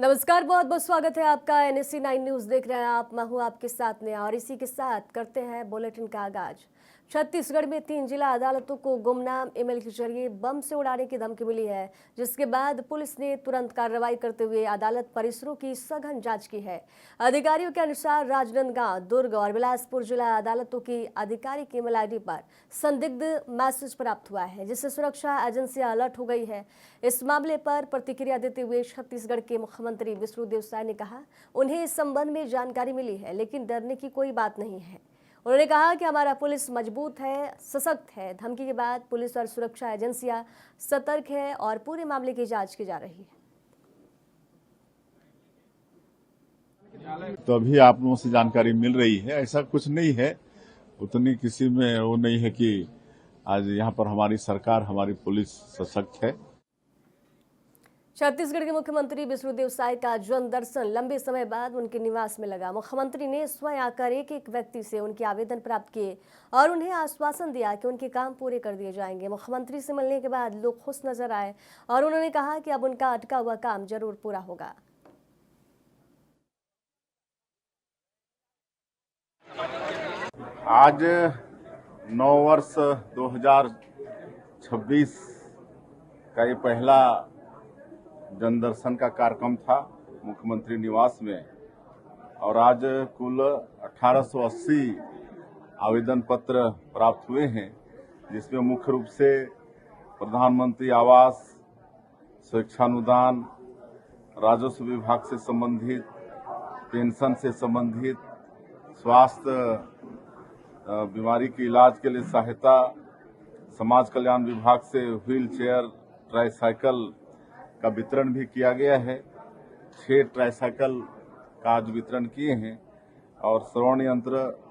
नमस्कार, बहुत बहुत स्वागत है आपका। NSC 9 न्यूज देख रहे हैं आप। मैं हूं आपके साथ में और इसी के साथ करते हैं बुलेटिन का आगाज। छत्तीसगढ़ में 3 जिला अदालतों को गुमनाम ईमेल के जरिए बम से उड़ाने की धमकी मिली है, जिसके बाद पुलिस ने तुरंत कार्रवाई करते हुए अदालत परिसरों की सघन जांच की है। अधिकारियों के अनुसार राजनांदगांव, दुर्ग और बिलासपुर जिला अदालतों की आधिकारिक ईमेल आईडी पर संदिग्ध मैसेज प्राप्त हुआ है, जिससे सुरक्षा एजेंसियां अलर्ट हो गई है। इस मामले पर प्रतिक्रिया देते हुए छत्तीसगढ़ के मुख्यमंत्री विष्णुदेव साय ने कहा, उन्हें इस संबंध में जानकारी मिली है, लेकिन डरने की कोई बात नहीं है। उन्होंने कहा कि हमारा पुलिस मजबूत है, सशक्त है। धमकी के बाद पुलिस और सुरक्षा एजेंसियां सतर्क है और पूरे मामले की जांच की जा रही है। तो अभी आप लोगों से जानकारी मिल रही है, ऐसा कुछ नहीं है, उतनी किसी में वो नहीं है कि आज यहाँ पर हमारी सरकार, हमारी पुलिस सशक्त है। छत्तीसगढ़ के मुख्यमंत्री विष्णुदेव साय का जन दर्शन लंबे समय बाद उनके निवास में लगा। मुख्यमंत्री ने स्वयं आकर एक एक व्यक्ति से उनके आवेदन प्राप्त किए और उन्हें आश्वासन दिया कि उनके काम पूरे कर दिए जाएंगे। मुख्यमंत्री से मिलने के बाद लोग खुश नजर आए और उन्होंने कहा कि अब उनका अटका हुआ काम जरूर पूरा होगा। आज 9 वर्ष 2026 का ये पहला जनदर्शन का कार्यक्रम था मुख्यमंत्री निवास में, और आज कुल 1880 आवेदन पत्र प्राप्त हुए हैं, जिसमें मुख्य रूप से प्रधानमंत्री आवास, शिक्षानुदान, राजस्व विभाग से संबंधित, पेंशन से संबंधित, स्वास्थ्य बीमारी के इलाज के लिए सहायता, समाज कल्याण विभाग से व्हील चेयर, ट्राईसाइकिल का वितरण भी किया गया है। 6 ट्राईसाइकिल का आज वितरण किए हैं और श्रवण यंत्र।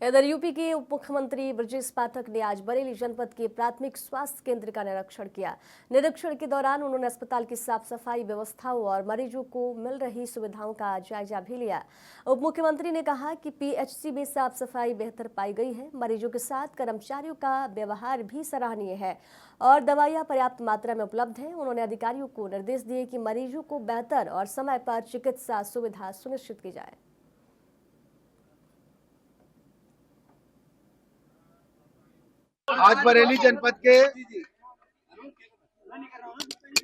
इधर यूपी के उप मुख्यमंत्री ब्रजेश पाठक ने आज बरेली जनपद के प्राथमिक स्वास्थ्य केंद्र का निरीक्षण किया। निरीक्षण के दौरान उन्होंने अस्पताल की साफ सफाई व्यवस्थाओं और मरीजों को मिल रही सुविधाओं का जायजा भी लिया। उप मुख्यमंत्री ने कहा कि PHC में साफ सफाई बेहतर पाई गई है। मरीजों के साथ कर्मचारियों का व्यवहार भी सराहनीय है और दवाइयां पर्याप्त मात्रा में उपलब्ध हैं। उन्होंने अधिकारियों को निर्देश दिए कि मरीजों को बेहतर और समय पर चिकित्सा सुविधा सुनिश्चित की जाए। आज बरेली जनपद के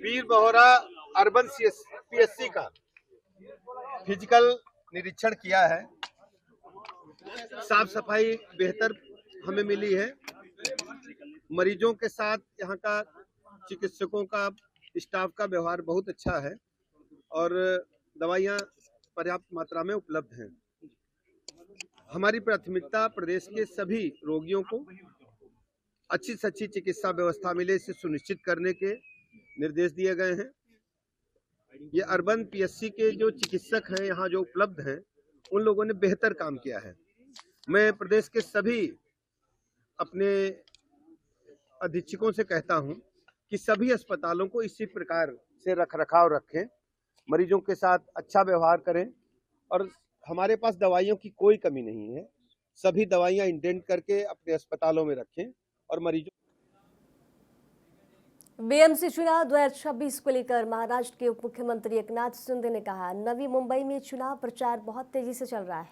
वीर बहोरा अर्बन PSC का फिजिकल निरीक्षण किया है। साफ सफाई बेहतर हमें मिली है। मरीजों के साथ यहाँ का चिकित्सकों का, स्टाफ का व्यवहार बहुत अच्छा है और दवाइयाँ पर्याप्त मात्रा में उपलब्ध हैं। हमारी प्राथमिकता प्रदेश के सभी रोगियों को अच्छी से अच्छी चिकित्सा व्यवस्था मिले, इसे सुनिश्चित करने के निर्देश दिए गए हैं। ये अर्बन PSC के जो चिकित्सक हैं यहाँ जो उपलब्ध हैं, उन लोगों ने बेहतर काम किया है। मैं प्रदेश के सभी अपने अधीक्षकों से कहता हूँ कि सभी अस्पतालों को इसी प्रकार से रखरखाव रखें, मरीजों के साथ अच्छा व्यवहार करें और हमारे पास दवाइयों की कोई कमी नहीं है। सभी दवाइयाँ इंडेंट करके अपने अस्पतालों में रखें और मरीजों। BMC चुनाव 2026 को लेकर महाराष्ट्र के उप मुख्यमंत्री एकनाथ शिंदे ने कहा, नवी मुंबई में चुनाव प्रचार बहुत तेजी से चल रहा है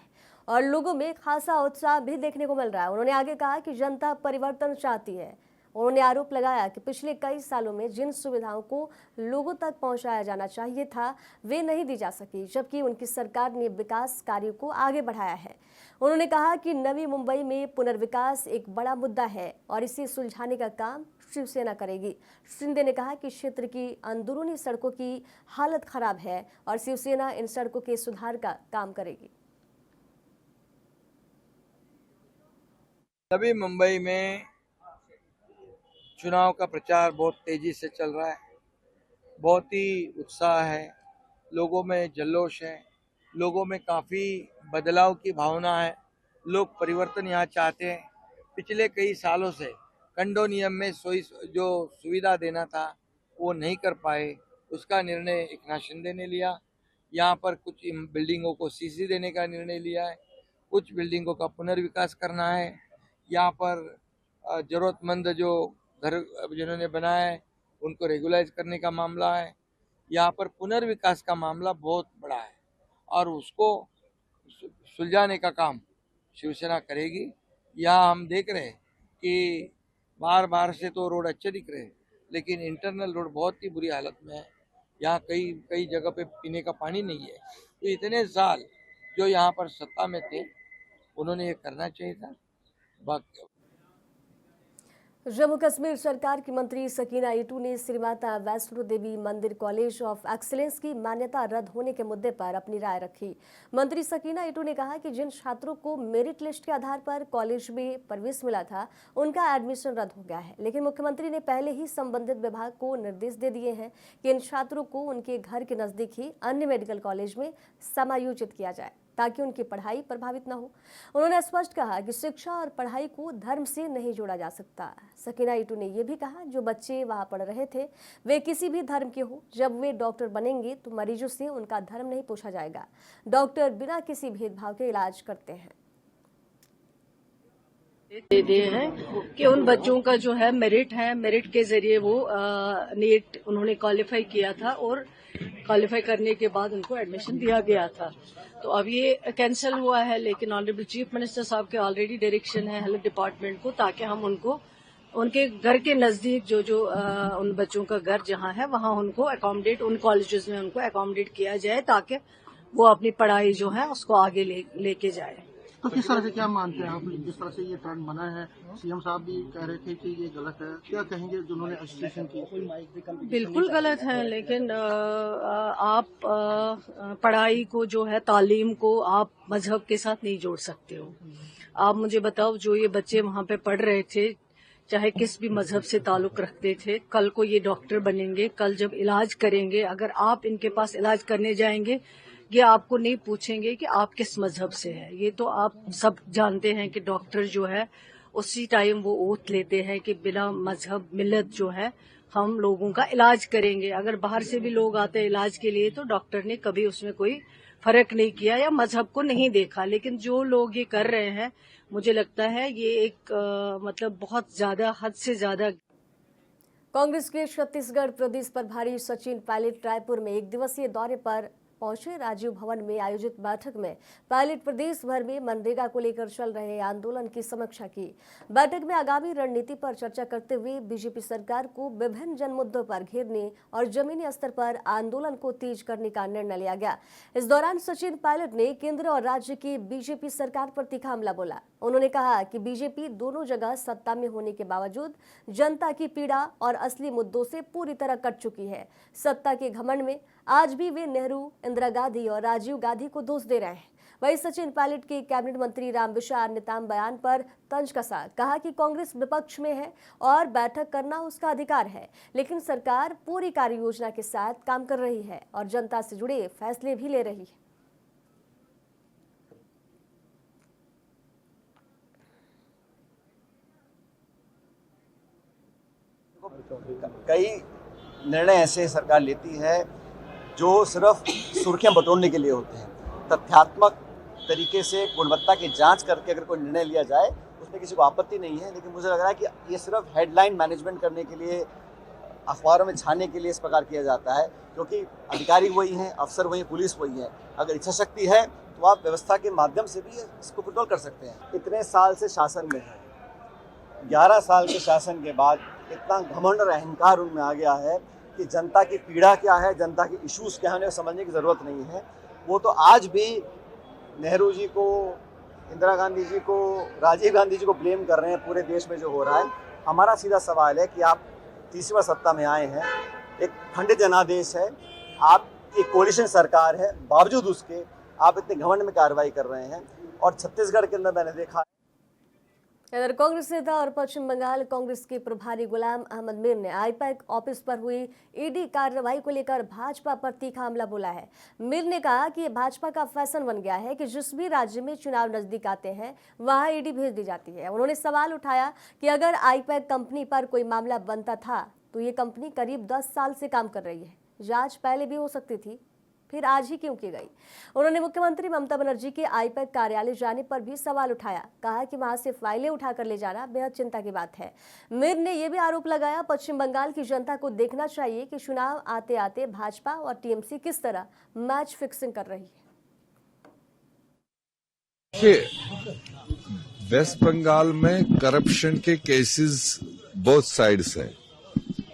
और लोगों में खासा उत्साह भी देखने को मिल रहा है। उन्होंने आगे कहा कि जनता परिवर्तन चाहती है। उन्होंने आरोप लगाया कि पिछले कई सालों में जिन सुविधाओं को लोगों तक पहुंचाया जाना चाहिए था, वे नहीं दी जा सकी, जबकि उनकी सरकार ने विकास कार्यों को आगे बढ़ाया है। उन्होंने कहा कि नवी मुंबई में पुनर्विकास एक बड़ा मुद्दा है और इसे सुलझाने का काम शिवसेना करेगी। शिंदे ने कहा कि क्षेत्र की अंदरूनी सड़कों की हालत खराब है और शिवसेना इन सड़कों के सुधार का काम करेगी। नवी मुंबई में चुनाव का प्रचार बहुत तेजी से चल रहा है। बहुत ही उत्साह है, लोगों में जल्लोश है, लोगों में काफ़ी बदलाव की भावना है। लोग परिवर्तन यहाँ चाहते हैं। पिछले कई सालों से कंडोनियम में जो सुविधा देना था वो नहीं कर पाए, उसका निर्णय एकनाथ शिंदे ने लिया। यहाँ पर कुछ बिल्डिंगों को CC देने का निर्णय लिया है, कुछ बिल्डिंगों का पुनर्विकास करना है। यहाँ पर ज़रूरतमंद जो घर जिन्होंने बनाया है उनको रेगुलाइज करने का मामला है। यहाँ पर पुनर्विकास का मामला बहुत बड़ा है और उसको सुलझाने का काम शिवसेना करेगी। यहाँ हम देख रहे हैं कि बाहर बाहर से तो रोड अच्छे दिख रहे हैं, लेकिन इंटरनल रोड बहुत ही बुरी हालत में है। यहाँ कई कई जगह पे पीने का पानी नहीं है। तो इतने साल जो यहाँ पर सत्ता में थे उन्होंने ये करना चाहिए था। बाकी जम्मू कश्मीर सरकार की मंत्री सकीना इटू ने श्री माता वैष्णो देवी मंदिर कॉलेज ऑफ एक्सीलेंस की मान्यता रद्द होने के मुद्दे पर अपनी राय रखी। मंत्री सकीना इटू ने कहा कि जिन छात्रों को मेरिट लिस्ट के आधार पर कॉलेज में प्रवेश मिला था उनका एडमिशन रद्द हो गया है, लेकिन मुख्यमंत्री ने पहले ही संबंधित विभाग को निर्देश दे दिए हैं कि इन छात्रों को उनके घर के नजदीक ही अन्य मेडिकल कॉलेज में समायोजित किया जाए ताकि उनकी पढ़ाई प्रभावित न हो। उन्होंने स्पष्ट कहा कि शिक्षा और पढ़ाई को धर्म से नहीं जोड़ा जा सकता। सकीना इटू ने यह भी कहा जो बच्चे वहां पढ़ रहे थे वे किसी भी धर्म के हो, जब वे डॉक्टर बनेंगे तो मरीजों से उनका धर्म नहीं पूछा जाएगा। डॉक्टर बिना किसी भेदभाव के इलाज करते हैं। दे दिए हैं कि उन बच्चों का जो है मेरिट के जरिए वो नीट उन्होंने क्वालिफाई किया था और क्वालिफाई करने के बाद उनको एडमिशन दिया गया था। तो अब ये कैंसिल हुआ है, लेकिन ऑनरेबल चीफ मिनिस्टर साहब के ऑलरेडी डायरेक्शन है हेल्थ डिपार्टमेंट को, ताकि हम उनको उनके घर के नजदीक जो उन बच्चों का घर जहां है वहां उनको अकोमोडेट, उन कॉलेजेस में उनको अकोमोडेट किया जाए ताकि वो अपनी पढ़ाई जो है उसको आगे लेके जाए। तो किस तरह से क्या मानते हैं आप, जिस तरह से ये ट्रेंड बना है? सीएम साहब भी कह रहे थे कि ये गलत है, क्या कहेंगे जिन्होंने एजुकेशन की? बिल्कुल गलत है, लेकिन आप पढ़ाई को जो है तालीम को आप मजहब के साथ नहीं जोड़ सकते हो। आप मुझे बताओ जो ये बच्चे वहां पे पढ़ रहे थे चाहे किस भी मजहब से ताल्लुक रखते थे, कल को ये डॉक्टर बनेंगे, कल जब इलाज करेंगे अगर आप इनके पास इलाज करने जाएंगे ये आपको नहीं पूछेंगे कि आप किस मजहब से हैं। ये तो आप सब जानते हैं कि डॉक्टर जो है उसी टाइम वो ओथ लेते हैं कि बिना मजहब मिल्लत जो है हम लोगों का इलाज करेंगे। अगर बाहर से भी लोग आते हैं इलाज के लिए तो डॉक्टर ने कभी उसमें कोई फर्क नहीं किया या मजहब को नहीं देखा। लेकिन जो लोग ये कर रहे हैं मुझे लगता है ये एक मतलब बहुत ज्यादा, हद से ज्यादा। कांग्रेस के छत्तीसगढ़ प्रदेश प्रभारी सचिन पायलट रायपुर में एक दिवसीय दौरे पर पहुंचे। राजीव भवन में आयोजित बैठक में पायलट प्रदेश भर में मनरेगा को लेकर चल रहे आंदोलन की समीक्षा की। बैठक में आगामी रणनीति पर चर्चा करते हुए बीजेपी सरकार को विभिन्न जन मुद्दों पर घेरने और जमीनी स्तर पर आंदोलन को तेज करने का निर्णय लिया गया। इस दौरान सचिन पायलट ने केंद्र और राज्य की बीजेपी सरकार पर तीखा हमला बोला। उन्होंने कहा कि बीजेपी दोनों जगह सत्ता में होने के बावजूद जनता की पीड़ा और असली मुद्दों से पूरी तरह कट चुकी है। सत्ता के घमंड में आज भी वे नेहरू, इंदिरा गांधी और राजीव गांधी को दोष दे रहे हैं। वहीं सचिन पायलट के कैबिनेट मंत्री रामविचार नेताम बयान पर तंज कसा, कहा कि कांग्रेस विपक्ष में है और बैठक करना उसका अधिकार है, लेकिन सरकार पूरी कार्य योजना के साथ काम कर रही है और जनता से जुड़े फैसले भी ले रही है। कई निर्णय ऐसे सरकार लेती है जो सिर्फ सुर्खियां बटोरने के लिए होते हैं। तथ्यात्मक तरीके से गुणवत्ता की जांच करके अगर कोई निर्णय लिया जाए उसमें किसी को आपत्ति नहीं है, लेकिन मुझे लग रहा है कि ये सिर्फ हेडलाइन मैनेजमेंट करने के लिए, अखबारों में छाने के लिए इस प्रकार किया जाता है, क्योंकि अधिकारी वही हैं, अफसर वही, पुलिस वही है। अगर इच्छा शक्ति है तो आप व्यवस्था के माध्यम से भी इसको कंट्रोल कर सकते हैं। इतने साल से शासन में है, 11 साल के शासन के बाद इतना घमंड और अहंकार उनमें आ गया है कि जनता की पीड़ा क्या है, जनता के इश्यूज क्या है, उन्हें समझने की ज़रूरत नहीं है। वो तो आज भी नेहरू जी को, इंदिरा गांधी जी को, राजीव गांधी जी को ब्लेम कर रहे हैं पूरे देश में जो हो रहा है। हमारा सीधा सवाल है कि आप तीसरी बार सत्ता में आए हैं, एक खंडित जनादेश है, आप एक कोalition सरकार है, बावजूद उसके आप इतने घमंड में कार्रवाई कर रहे हैं। और छत्तीसगढ़ के अंदर मैंने देखा, इधर कांग्रेस नेता और पश्चिम बंगाल कांग्रेस के प्रभारी गुलाम अहमद मीर ने आईपैक ऑफिस पर हुई ईडी कार्रवाई को लेकर भाजपा पर तीखा हमला बोला है। मीर ने कहा कि ये भाजपा का फैशन बन गया है कि जिस भी राज्य में चुनाव नजदीक आते हैं वहां ईडी भेज दी जाती है। उन्होंने सवाल उठाया कि अगर आईपैक कंपनी पर कोई मामला बनता था तो ये कंपनी करीब 10 साल से काम कर रही है, जांच पहले भी हो सकती थी, फिर आज ही क्यों की गई? उन्होंने मुख्यमंत्री ममता बनर्जी के आईपैक कार्यालय जाने पर भी सवाल उठाया। कहा कि वहां से फाइलें उठाकर ले जाना बेहद चिंता की बात है। मीर ने यह भी आरोप लगाया पश्चिम बंगाल की जनता को देखना चाहिए कि चुनाव आते आते भाजपा और टीएमसी किस तरह मैच फिक्सिंग कर रही है। वेस्ट बंगाल में करप्शन के केसेस बोथ साइड्स है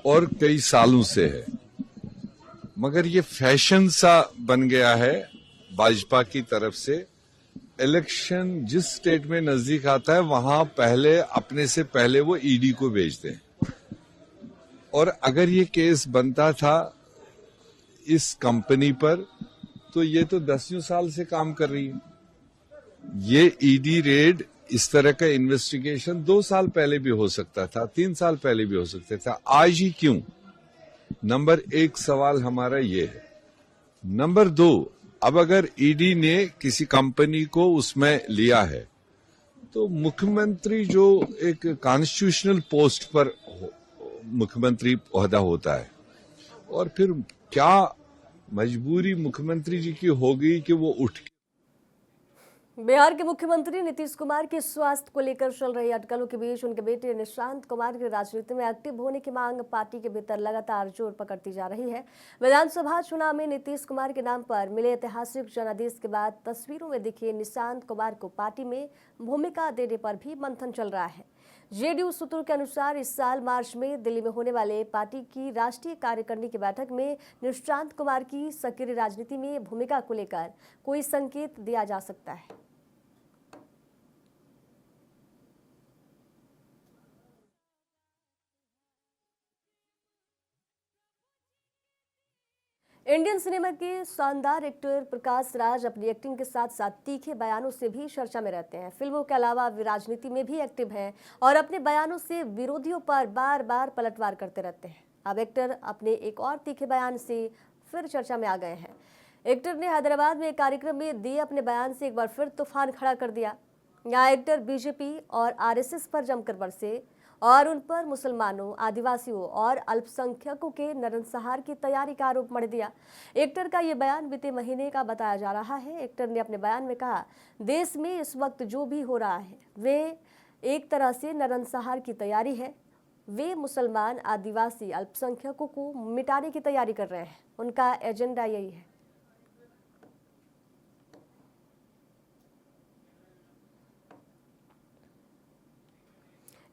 और कई सालों से है, मगर ये फैशन सा बन गया है भाजपा की तरफ से। इलेक्शन जिस स्टेट में नजदीक आता है वहां पहले अपने से पहले वो ईडी को भेजते हैं। और अगर ये केस बनता था इस कंपनी पर तो ये तो 10 साल से काम कर रही है। ये ईडी रेड, इस तरह का इन्वेस्टिगेशन 2 साल पहले भी हो सकता था, 3 साल पहले भी हो सकता था, आज ही क्यों? नंबर 1 सवाल हमारा ये है। नंबर 2, अब अगर ईडी ने किसी कंपनी को उसमें लिया है तो मुख्यमंत्री जो एक कॉन्स्टिट्यूशनल पोस्ट पर मुख्यमंत्री ओहदा होता है, और फिर क्या मजबूरी मुख्यमंत्री जी की होगी कि वो उठ। बिहार के मुख्यमंत्री नीतीश कुमार के स्वास्थ्य को लेकर चल रही अटकलों के बीच उनके बेटे निशांत कुमार के राजनीति में एक्टिव होने की मांग पार्टी के भीतर लगातार जोर पकड़ती जा रही है। विधानसभा चुनाव में नीतीश कुमार के नाम पर मिले ऐतिहासिक जनादेश के बाद तस्वीरों में दिखे निशांत कुमार को पार्टी में भूमिका देने पर भी मंथन चल रहा है। जेडीयू सूत्रों के अनुसार इस साल मार्च में दिल्ली में होने वाले पार्टी की राष्ट्रीय कार्यकारिणी की बैठक में निशांत कुमार की सक्रिय राजनीति में भूमिका को लेकर कोई संकेत दिया जा सकता है। इंडियन सिनेमा के शानदार एक्टर प्रकाश राज अपनी एक्टिंग के साथ साथ तीखे बयानों से भी चर्चा में रहते हैं। फिल्मों के अलावा वे राजनीति में भी एक्टिव हैं और अपने बयानों से विरोधियों पर बार बार पलटवार करते रहते हैं। अब एक्टर अपने एक और तीखे बयान से फिर चर्चा में आ गए हैं। एक्टर ने हैदराबाद में एक कार्यक्रम में दिए अपने बयान से एक बार फिर तूफान खड़ा कर दिया। यहाँ एक्टर बीजेपी और आरएसएस पर जमकर बरसे और उन पर मुसलमानों, आदिवासियों और अल्पसंख्यकों के नरसंहार की तैयारी का आरोप मढ़ दिया। एक्टर का ये बयान बीते महीने का बताया जा रहा है। एक्टर ने अपने बयान में कहा, देश में इस वक्त जो भी हो रहा है वे एक तरह से नरसंहार की तैयारी है। वे मुसलमान, आदिवासी, अल्पसंख्यकों को मिटाने की तैयारी कर रहे हैं। उनका एजेंडा यही है।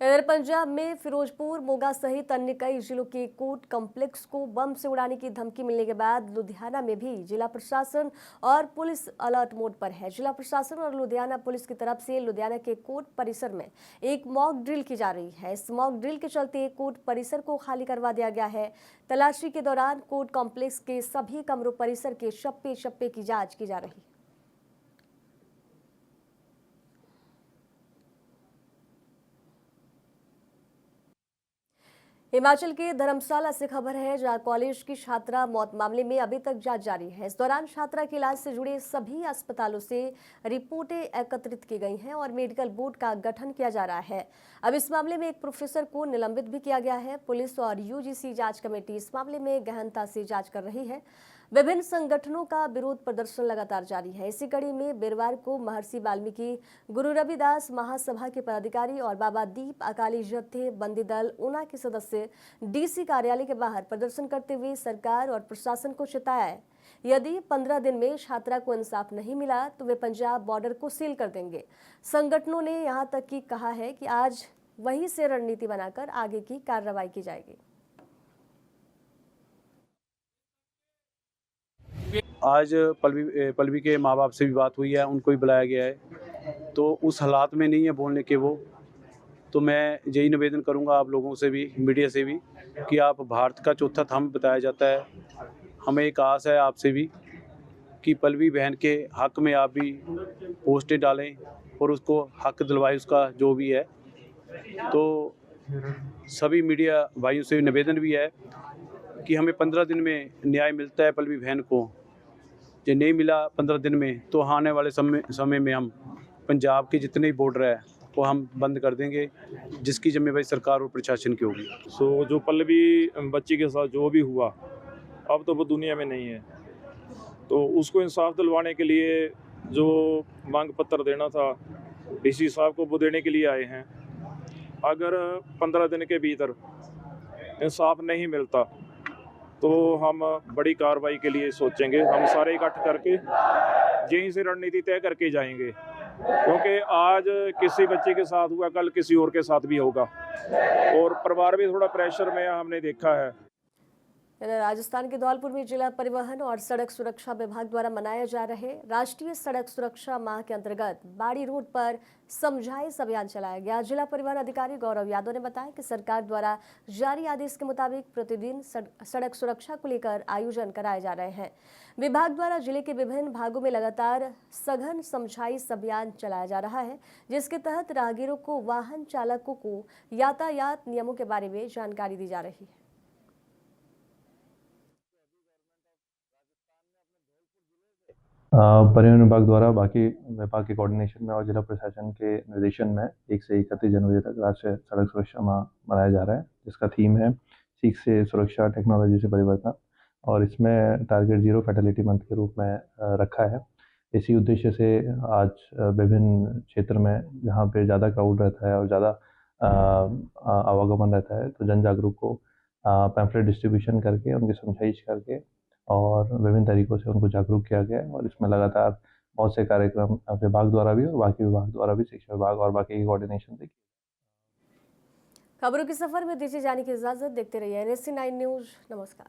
इधर पंजाब में फिरोजपुर, मोगा सहित अन्य कई जिलों के कोर्ट कॉम्प्लेक्स को बम से उड़ाने की धमकी मिलने के बाद लुधियाना में भी जिला प्रशासन और पुलिस अलर्ट मोड पर है। जिला प्रशासन और लुधियाना पुलिस की तरफ से लुधियाना के कोर्ट परिसर में एक मॉक ड्रिल की जा रही है। इस मॉक ड्रिल के चलते कोर्ट परिसर को खाली करवा दिया गया है। तलाशी के दौरान कोर्ट कॉम्प्लेक्स के सभी कमरों परिसर के चप्पे चप्पे की जाँच की जा रही है। हिमाचल के धर्मशाला से खबर है, जहां कॉलेज की छात्रा मौत मामले में अभी तक जांच जारी है। इस दौरान छात्रा के इलाज से जुड़े सभी अस्पतालों से रिपोर्टें एकत्रित की गई हैं और मेडिकल बोर्ड का गठन किया जा रहा है। अब इस मामले में एक प्रोफेसर को निलंबित भी किया गया है। पुलिस और यूजीसी जांच कमेटी इस मामले में गहनता से जांच कर रही है। विभिन्न संगठनों का विरोध प्रदर्शन लगातार जारी है। इसी कड़ी में बिरवार को महर्षि वाल्मीकि गुरु रविदास महासभा के पदाधिकारी और बाबा दीप अकाली जत्थे बंदी दल ऊना के सदस्य डीसी कार्यालय के बाहर प्रदर्शन करते हुए सरकार और प्रशासन को चेताया है, यदि 15 दिन में छात्रा को इंसाफ नहीं मिला तो वे पंजाब बॉर्डर को सील कर देंगे। संगठनों ने यहां तक कि कहा है कि आज वहीं से रणनीति बनाकर आगे की कार्रवाई की जाएगी। आज पल्लवी के माँ बाप से भी बात हुई है, उनको भी बुलाया गया है, तो उस हालात में नहीं है बोलने के वो। तो मैं यही निवेदन करूंगा आप लोगों से भी, मीडिया से भी, कि आप भारत का चौथा थंब बताया जाता है। हमें एक आस है आपसे भी कि पल्लवी बहन के हक में आप भी पोस्टें डालें और उसको हक दिलवाएं उसका जो भी है। तो सभी मीडिया भाइयों से निवेदन भी है कि हमें 15 दिन में न्याय मिलता है पल्लवी बहन को। जो नहीं मिला 15 दिन में तो आने वाले समय में हम पंजाब के जितने भी बॉर्डर है वो हम बंद कर देंगे, जिसकी जिम्मेदारी सरकार और प्रशासन की होगी। जो पल्लवी बच्ची के साथ जो भी हुआ, अब तो वो दुनिया में नहीं है। तो उसको इंसाफ दिलवाने के लिए जो मांग पत्र देना था डीसी साहब को वो देने के लिए आए हैं। अगर 15 दिन के भीतर इंसाफ नहीं मिलता तो हम बड़ी कार्रवाई के लिए सोचेंगे। हम सारे इकट्ठ करके यहीं से रणनीति तय करके जाएंगे, क्योंकि आज किसी बच्चे के साथ हुआ, कल किसी और के साथ भी होगा और परिवार भी थोड़ा प्रेशर में हमने देखा है। इधर राजस्थान के धौलपुर में जिला परिवहन और सड़क सुरक्षा विभाग द्वारा मनाए जा रहे राष्ट्रीय सड़क सुरक्षा माह के अंतर्गत बाड़ी रोड पर समझाइश अभियान चलाया गया। जिला परिवहन अधिकारी गौरव यादव ने बताया कि सरकार द्वारा जारी आदेश के मुताबिक प्रतिदिन सड़क सुरक्षा को लेकर आयोजन कराए जा रहे हैं। विभाग द्वारा जिले के विभिन्न भागों में लगातार सघन समझाइश अभियान चलाया जा रहा है, जिसके तहत राहगीरों को वाहन चालकों को यातायात नियमों के बारे में जानकारी दी जा रही है। परिवहन विभाग द्वारा बाकी विभाग के कोऑर्डिनेशन में और जिला प्रशासन के निर्देशन में 1 से 31 जनवरी तक राष्ट्रीय सड़क सुरक्षा माह मनाया जा रहा है, जिसका थीम है सीख से सुरक्षा, टेक्नोलॉजी से परिवर्तन, और इसमें टारगेट जीरो फैटेलिटी मंथ के रूप में रखा है। इसी उद्देश्य से आज विभिन्न क्षेत्र में जहाँ पे ज़्यादा क्राउड रहता है और ज़्यादा आवागमन रहता है, तो जन जागरूक को पैम्फलेट डिस्ट्रीब्यूशन करके उनकी समझाइश करके और विभिन्न तरीकों से उनको जागरूक किया गया है। और इसमें लगातार बहुत से कार्यक्रम विभाग द्वारा भी और बाकी विभाग द्वारा भी, शिक्षा विभाग और बाकी की कोऑर्डिनेशन से। खबरों के सफर में दीजिए जाने की इजाजत। देखते रहिए NSC 9 न्यूज। नमस्कार।